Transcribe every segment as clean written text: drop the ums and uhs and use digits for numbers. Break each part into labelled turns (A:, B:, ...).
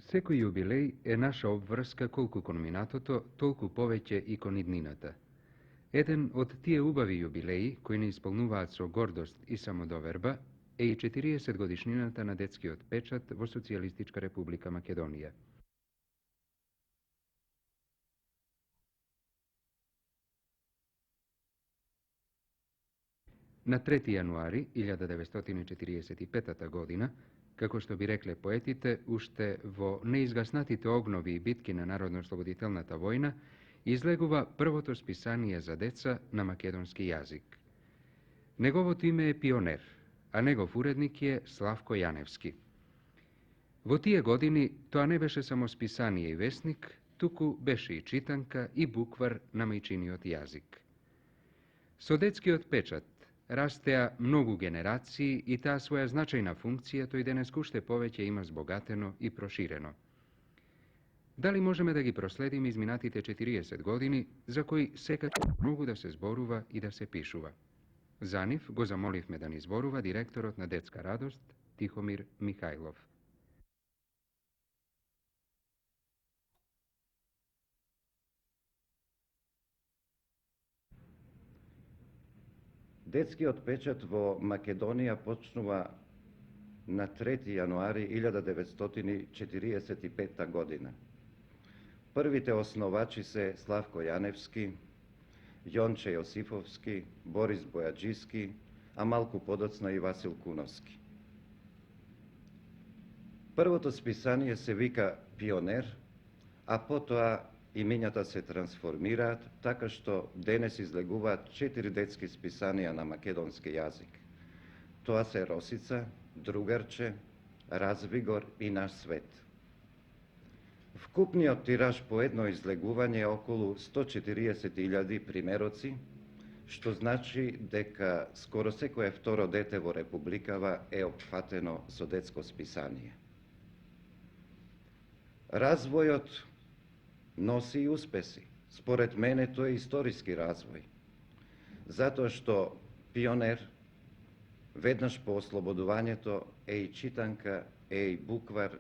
A: Секој јубилеј е наша обврска колку кон минатото, толку повеќе и кон иднината. Еден од тие убави јубилеи, кои не исполнуваат со гордост и самодоверба, е и 40 годишнината на детскиот печат во Социјалистичка република Македонија. На 3 јануари 1945 година, како што би рекле поетите, уште во неизгаснатите огнови и битки на Народно-ослободителната војна, излегува првото списание за деца на македонски јазик. Неговото име е Пионер, а негов уредник е Славко Јаневски. Во тие години тоа не беше само списание и весник, туку беше и читанка и буквар на мајчиниот јазик. Со детскиот печат растеа многу генерации и таа своја значајна функција тој денес уште повеќе има збогатено и проширено. Дали можеме да ги проследиме изминатите 40 години, за кои секако многу да се зборува и да се пишува? За нив го замоливме да ни зборува директорот на Детска радост, Тихомир Михајлов.
B: Детскиот печат во Македонија почнува на 3 јануари 1945 година. Првите основачи се Славко Јаневски, Јонче Јосифовски, Борис Бојаджиски, а малку подоцна и Васил Куновски. Првото списание се вика Пионер, а потоа имињата се трансформираат, така што денес излегуваат 4 детски списанија на македонски јазик. Тоа се Росица, Другарче, Развигор и Наш свет. Вкупниот тираж по едно излегување е околу 140.000 примероци, што значи дека скоро секое второ дете во Републикава е опфатено со детско списание. Развојот носи и успеси. Според мене тоа е историски развој. Затоа што Пионер, веднаш по ослободувањето, е и читанка, е и буквар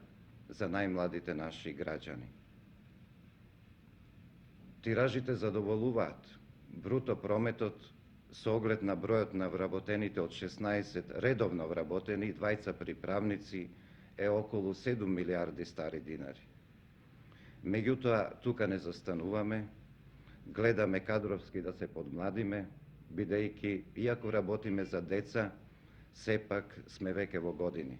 B: за најмладите наши граѓани. Тиражите задоволуваат. Бруто прометот со оглед на бројот на вработените од 16 редовно вработени и 2 приправници е околу 7 милиарди стари динари. Меѓутоа, тука не застануваме, гледаме кадровски да се подмладиме, бидејќи, иако работиме за деца, сепак сме веќе во години.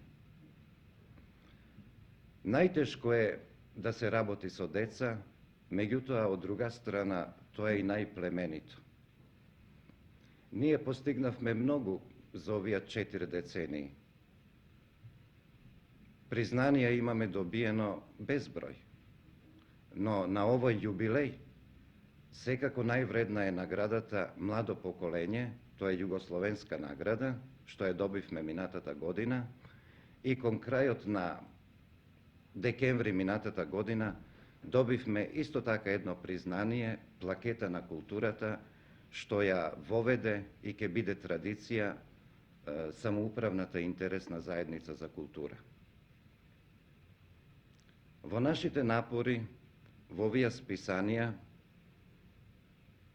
B: Најтешко е да се работи со деца, меѓутоа, од друга страна, тоа е и најплеменито. Ние постигнавме многу за овие 4 децении. Признанија имаме добиено безброј, но на овој јубилеј секако највредна е наградата Младо поколење, тоа е југословенска награда, што ја добивме минатата година, и кон крајот на декември минатата година добивме исто така едно признание, плакета на културата, што ја воведе и ќе биде традиција самоуправната интересна заедница за култура. Во нашите напори, во овие списанија,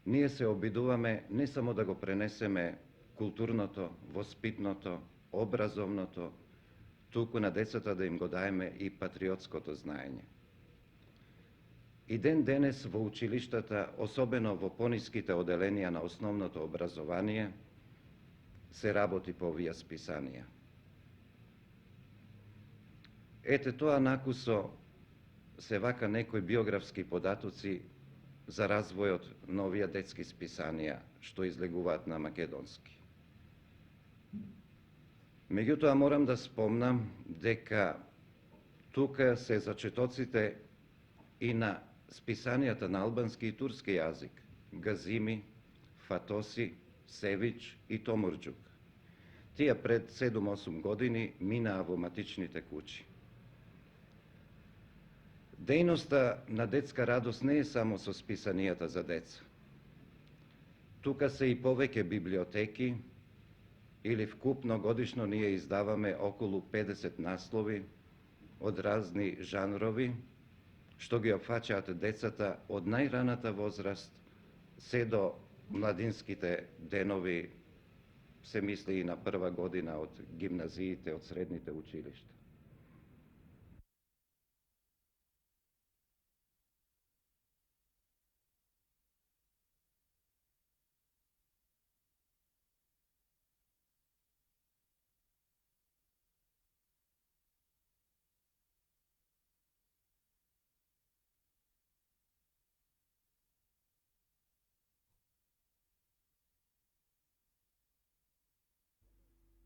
B: ние се обидуваме не само да го пренесеме културното, воспитното, образовното, туку на децата да им го даеме и патриотското знаење. И ден денес во училиштата, особено во пониските оделенија на основното образование, се работи по овие списанија. Ете тоа накусо се вака некои биографски податоци за развојот на овие детски списанија што излегуваат на македонски. Меѓутоа морам да спомнам дека тука се зачетоците и на списанијата на албански и турски јазик, Газими, Фатоси, Севич и Томурџук. Тие пред 7-8 години минаа во матичните куќи. Дејноста на Детска радост не е само со списанијата за деца. Тука се и повеќе библиотеки, или вкупно годишно ние издаваме околу 50 наслови од разни жанрови, што ги опфаќаат децата од најраната возраст се до младинските денови, се мисли и на прва година од гимназиите, од средните училишта.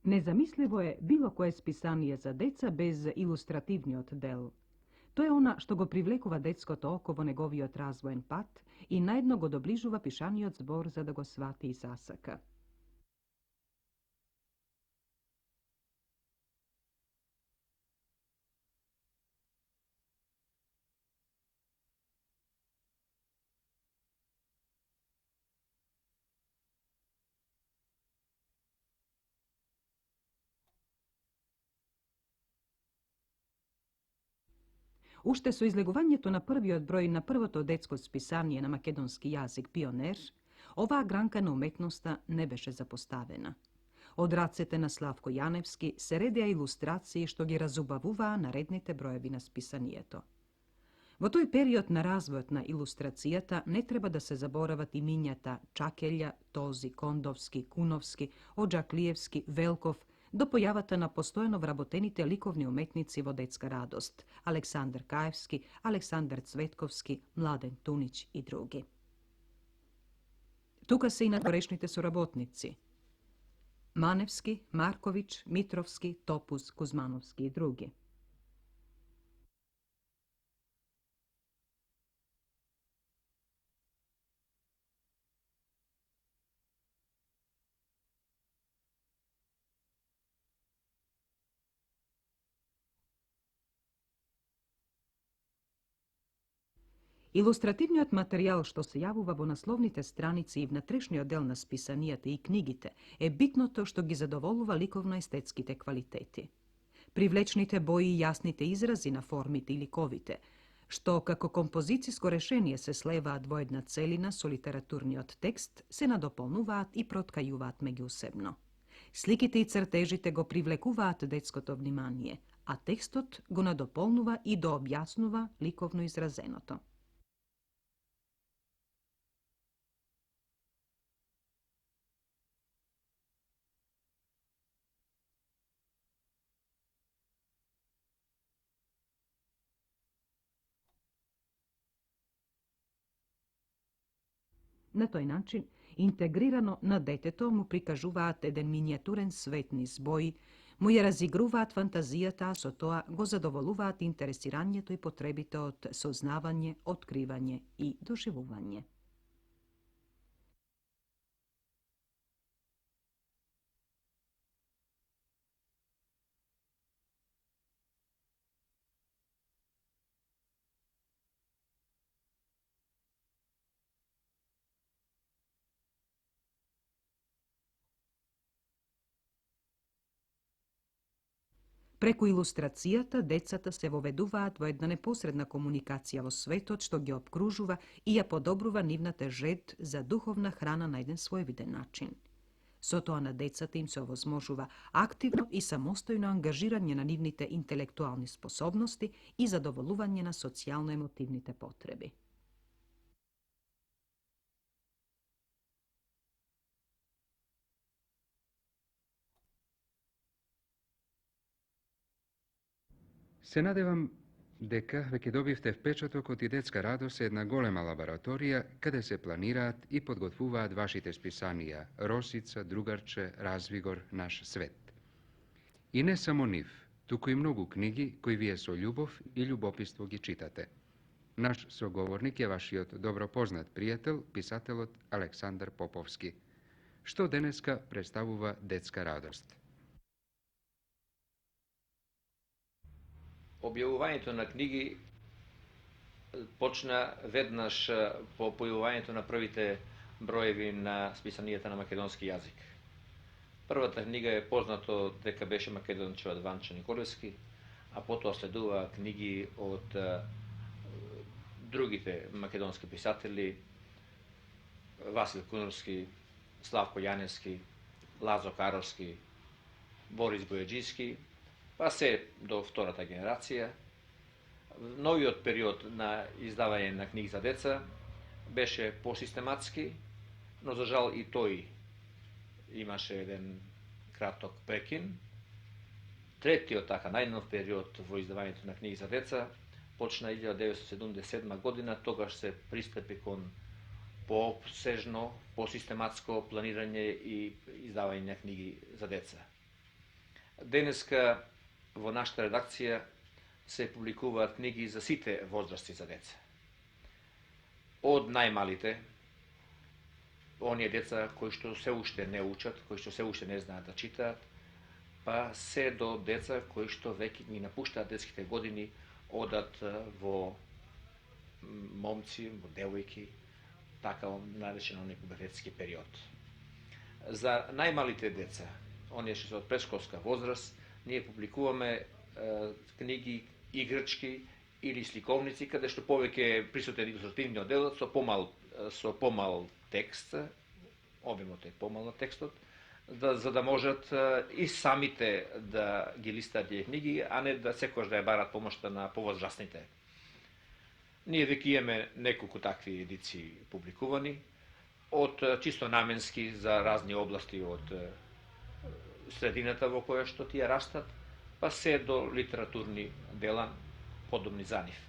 C: Nezamislivo je bilo koje spisanje za deca bez ilustrativniот dел. To je ona što go privlekува детското око во неговиот развоен пат и најдно го доближува пишаниот збор за да го свати и засака. Уште со излегувањето на првиот број на првото детско списание на македонски јазик Пионер, оваа гранка на уметноста не беше запоставена. Од рацете на Славко Јаневски се редеа илустрации што ги разубавуваа наредните броеви на списанието. Во тој период на развојот на илустрацијата не треба да се заборават имињата Чакелја, Този, Кондовски, Куновски, Оджаклиевски, Велков, до појавата на постојано вработените ликовни уметници во детска радост – Александар Каевски, Александар Цветковски, Младен Тунич и други. Тука се и надворешните соработници – Маневски, Маркович, Митровски, Топус, Кузмановски и други. Илустративниот материјал што се јавува во насловните страници и внатрешниот дел на списанијата и книгите е битното што ги задоволува ликовно-естетските квалитети. Привлечните бои и јасните изрази на формите и ликовите, што како композициско решение се слеваат во една целина со литературниот текст, се надополнуваат и проткајуваат меѓусебно. Сликите и цртежите го привлекуваат детското внимание, а текстот го надополнува и дообјаснува ликовно изразеното. На тој начин, интегрирано на детето му прикажуваат еден миниатурен свет низ бои, му ја разигруваат фантазијата, а со тоа го задоволуваат интересирањето и потребите од сознавање, откривање и доживување. Преку илустрацијата, децата се воведуваат во една непосредна комуникација во светот што ги обкружува и ја подобрува нивната жед за духовна храна на еден своевиден начин. Со тоа на децата им се овозможува активно и самостојно ангажирање на нивните интелектуални способности и задоволување на социјално-емотивните потреби.
A: Се надевам дека веќе добивте впечатокот и детска радост е една голема лабораторија каде се планираат и подготвуваат вашите списанија Росица, Другарче, Развигор, Наш свет. И не само нив, туку и многу книги кои вие со љубов и љубопитство ги читате. Наш соговорник е вашиот добро познат пријател, писателот Александар Поповски, што денеска представува детска радост.
D: Објавувањето на книги почна веднаш по појавувањето на првите броеви на списанијата на македонски јазик. Првата книга е познато дека беше Македонче од Ванчо Николевски, а потоа следува книги од другите македонски писатели, Васил Кунурски, Славко Јаневски, Лазо Каровски, Борис Бојаджијски, па се до втората генерација. Новиот период на издавање на книги за деца беше посистематски, но за жал и тој имаше еден краток прекин. Третиот така најнов период во издавањето на книги за деца почна 1977 година, тогаш се пристапи кон пообсежно, посистематско планирање и издавање на книги за деца. Денеска во нашата редакција се публикуваат книги за сите возрасти за деца. Од најмалите, оние деца кои што се уште не учат, кои што се уште не знаат да читаат, па се до деца кои што веќе ги напуштаат детските години, одат во момци, во девојки, така наречено непубертетски период. За најмалите деца, оние што се од предшколска возраст, ние публикуваме книги играчки или сликовници, каде што повеќе присутен илустративниот дел со помал текст, обимот е помал на текстот, за да можат и самите да ги листаат тие книги, а не да секогаш да ја барат помошта на повозрастните. Ние веќе имаме неколку такви едиции публикувани, од чисто наменски за разни области од средината во која што тие растат, па се до литературни дела подобни за нив.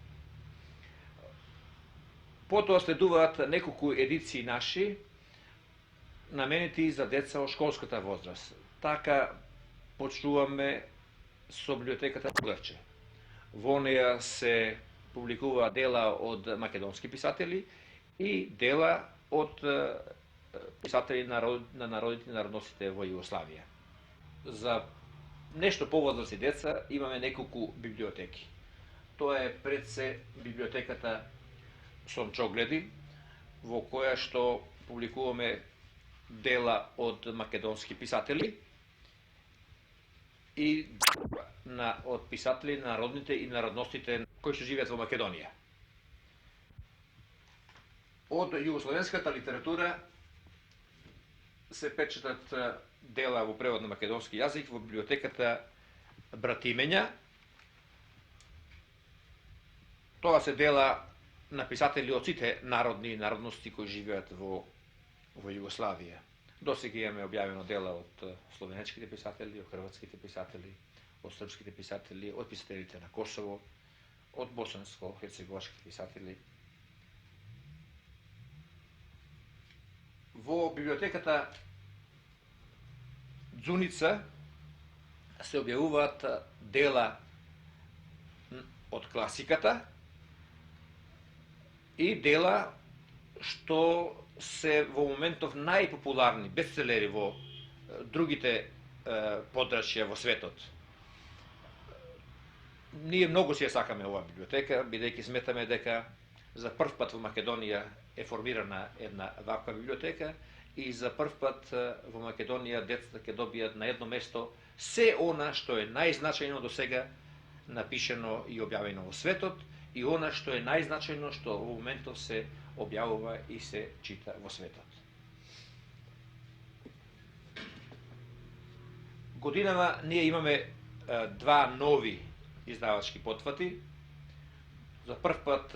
D: Потоа следуваат неколку едиции наши, наменети за деца од школската возраст. Така почнуваме со библиотеката Бугарче. Во неја се публикуваат дела од македонски писатели и дела од писатели на народите и народностите во Југославија. За нешто повозрастни деца имаме неколку библиотеки. Тоа е пред се библиотеката Сончогледи, во која што публикуваме дела од македонски писатели и од писатели на народните и народностите кои што живеат во Македонија. Од југословенската литература се печатат дела во превод на македонски јазик во библиотеката Братимења. Тоа се дела на писатели од сите народни и народности кои живеат во Југославија. Досега имаме објавено дела од словенечките писатели, од хрватските писатели, од српските писатели, од писателите на Косово, од босанско-херцеговачките писатели. Во библиотеката Дзуница се објавуваат дела од класиката и дела што се во моментов најпопуларни бестселери во другите подрачја во светот. Ние многу си ја сакаме оваа библиотека, бидејќи сметаме дека за прв пат во Македонија е формирана една ваква библиотека и за прв пат во Македонија децата ќе добијат на едно место се она што е најзначајно до сега напишено и објавено во светот и она што е најзначајно што во моментов се објавува и се чита во светот. Годинава ние имаме два нови издавачки потвати. За прв пат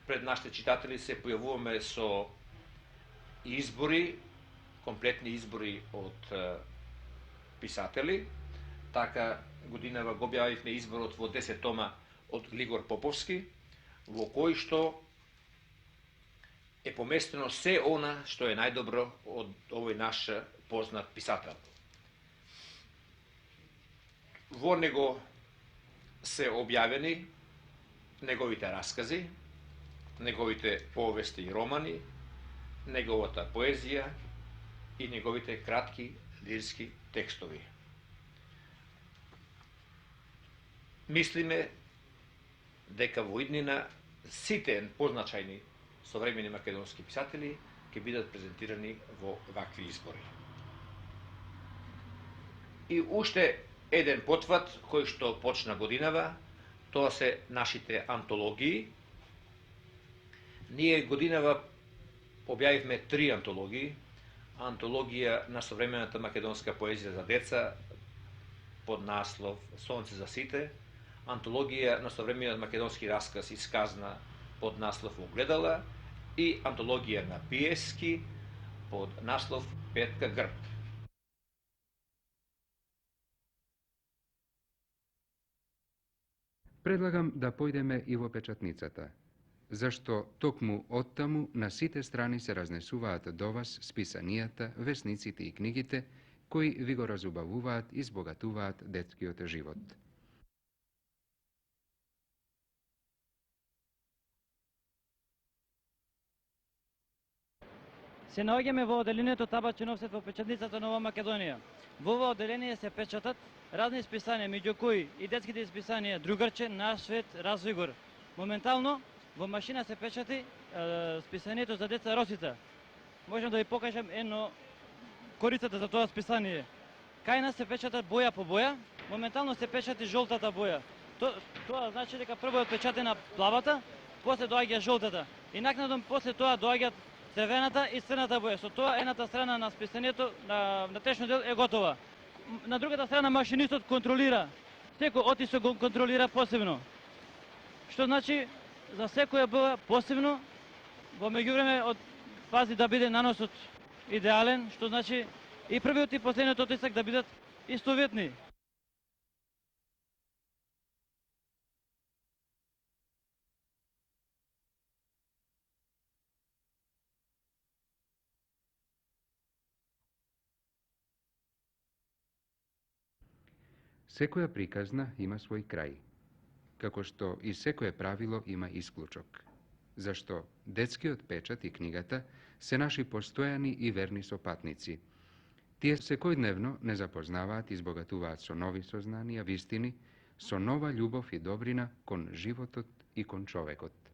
D: пред нашите читатели се појавуваме со избори, комплетни избори од писатели. Така годинава го објавивме изборот во 10 тома од Глигор Поповски, во кој што е поместено се она што е најдобро од овој наш познат писател. Во него се објавени неговите раскази, неговите повести и романи, неговата поезија и неговите кратки лирски текстови. Мислиме дека во иднина сите позначајни современи македонски писатели ќе бидат презентирани во вакви избори. И уште еден потват кој што почна годинава, тоа се нашите антологии. Ние годинава објавивме 3 антологии. Антологија на современата македонска поезија за деца под наслов Сонце за сите, антологија на современиот македонски расказ Исказна под наслов Огледала и антологија на пиески под наслов Петка Грб.
A: Предлагам да појдеме и во печатницата, зашто токму оттаму на сите страни се разнесуваат до вас списанијата, весниците и книгите кои ви го разубавуваат и збогатуваат детскиот живот.
E: Се наоѓаме во оделението Табачен офсет во печатницата Нова Македонија. Во ова оделение се печатат разни списанија, меѓу кои и детските списанија Другарче, Наш свет, Развигор. Моментално во машина се печати списанието за деца Росица. Можам да ви покажам едно корицата за тоа списание. Кај нас се печатат боја по боја, моментално се печати жолтата боја. Тоа значи дека прво е печатена плавата, после доаѓа жолтата. И накнадом после тоа доаѓаат црвената и црната боја. Со тоа едната страна на списанието на течно дел е готова. На другата страна машинистот контролира. Секој отисок го контролира посебно. Што значи за секоја боја посебно, во меѓувреме пази да биде наносот идеален, што значи и првиот и последниот отисак да бидат истоветни.
A: Секоја приказна има свој крај, како што и секое правило има исклучок, зашто детскиот печат и книгата се наши постојани и верни сопатници. Тие секојдневно не запознаваат и избогатуваат со нови сознанија, вистини, со нова љубов и добрина кон животот и кон човекот.